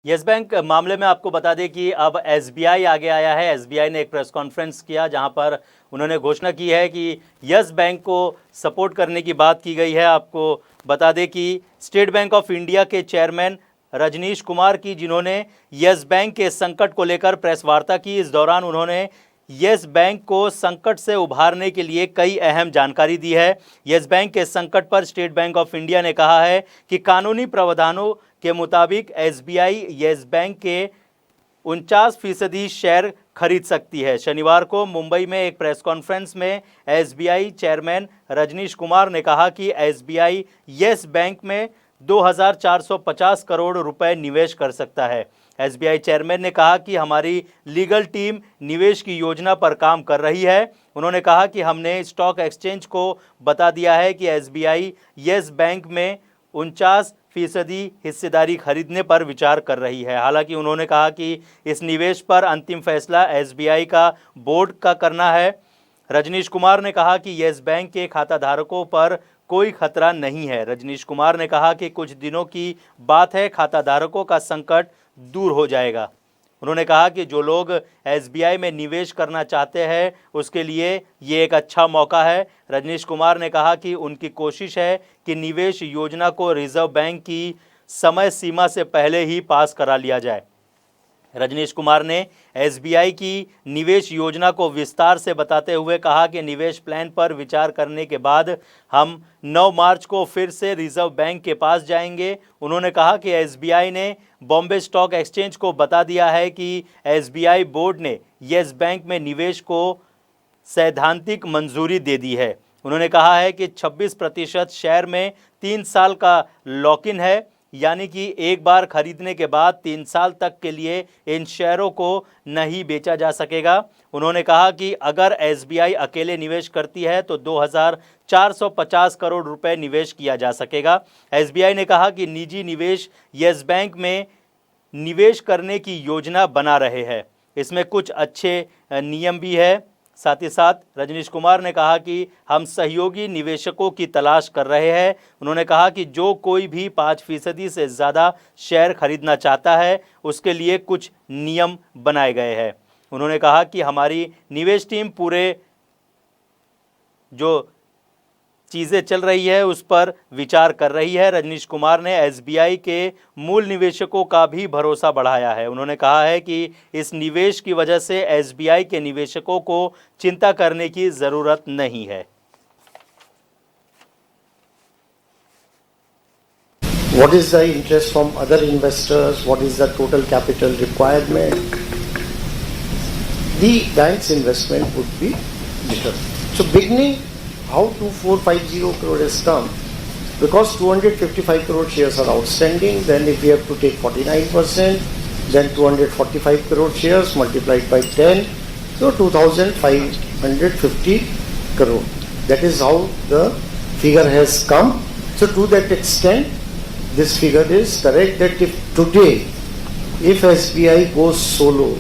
Yes bank मामले में आपको बता दें कि अब एसबीआई आगे आया है। एसबीआई ने एक प्रेस कॉन्फ्रेंस किया जहां पर उन्होंने घोषणा की है कि यस बैंक को सपोर्ट करने की बात की गई है। आपको बता दें कि स्टेट बैंक ऑफ इंडिया के चेयरमैन रजनीश कुमार की, जिन्होंने यस बैंक के संकट को लेकर प्रेस वार्ता की, इस दौरान उन्होंने यस बैंक को संकट से उभारने के लिए कई अहम जानकारी दी है। यस बैंक के संकट पर स्टेट बैंक ऑफ इंडिया ने कहा है कि कानूनी प्रावधानों के मुताबिक एसबीआई यस बैंक के 49% शेयर खरीद सकती है। शनिवार को मुंबई में एक प्रेस कॉन्फ्रेंस में एसबीआई चेयरमैन रजनीश कुमार ने कहा कि एसबीआई यस बैंक में 2450 करोड़ रुपए निवेश कर सकता है। एसबीआई चेयरमैन ने कहा कि हमारी लीगल टीम निवेश की योजना पर काम कर रही है। उन्होंने कहा कि हमने स्टॉक एक्सचेंज को बता दिया है कि एसबीआई यस बैंक में 49% हिस्सेदारी खरीदने पर विचार कर रही है। हालांकि उन्होंने कहा कि इस निवेश पर अंतिम फैसला एसबीआई का बोर्ड का करना है। रजनीश कुमार ने कहा कि यस बैंक के खाताधारकों पर कोई खतरा नहीं है। रजनीश कुमार ने कहा कि कुछ दिनों की बात है, खाताधारकों का संकट दूर हो जाएगा। उन्होंने कहा कि जो लोग एसबीआई में निवेश करना चाहते हैं उसके लिए ये एक अच्छा मौका है। रजनीश कुमार ने कहा कि उनकी कोशिश है कि निवेश योजना को रिजर्व बैंक की समय सीमा से पहले ही पास करा लिया जाए। रजनीश कुमार ने एसबीआई की निवेश योजना को विस्तार से बताते हुए कहा कि निवेश प्लान पर विचार करने के बाद हम 9 मार्च को फिर से रिजर्व बैंक के पास जाएंगे। उन्होंने कहा कि एसबीआई ने बॉम्बे स्टॉक एक्सचेंज को बता दिया है कि एसबीआई बोर्ड ने यस बैंक में निवेश को सैद्धांतिक मंजूरी दे दी है। उन्होंने कहा है कि 26% शेयर में 3 साल का लॉक इन है, यानी कि एक बार खरीदने के बाद 3 साल तक के लिए इन शेयरों को नहीं बेचा जा सकेगा। उन्होंने कहा कि अगर एसबीआई अकेले निवेश करती है तो 2450 करोड़ रुपए निवेश किया जा सकेगा। एसबीआई ने कहा कि निजी निवेश यस बैंक में निवेश करने की योजना बना रहे हैं। इसमें कुछ अच्छे नियम भी है। साथ ही साथ रजनीश कुमार ने कहा कि हम सहयोगी निवेशकों की तलाश कर रहे हैं। उन्होंने कहा कि जो कोई भी 5% से ज़्यादा शेयर खरीदना चाहता है उसके लिए कुछ नियम बनाए गए हैं। उन्होंने कहा कि हमारी निवेश टीम पूरे जो चीज़ें चल रही है उस पर विचार कर रही है। रजनीश कुमार ने एसबीआई के मूल निवेशकों का भी भरोसा बढ़ाया है। उन्होंने कहा है कि इस निवेश की वजह से एसबीआई के निवेशकों को चिंता करने की ज़रूरत नहीं है। What is the interest from other investors? What is the total capital requirement? The bank's investment would be little. So beginning how 2450 crore has come, because 255 crore shares are outstanding, then if we have to take 49%, then 245 crore shares multiplied by 10, so 2550 crore. That is how the figure has come. So to that extent, this figure is correct, that if today, if SBI goes solo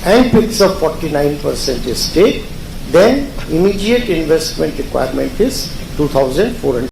and picks up 49% stake, then immediate investment requirement is 2,400.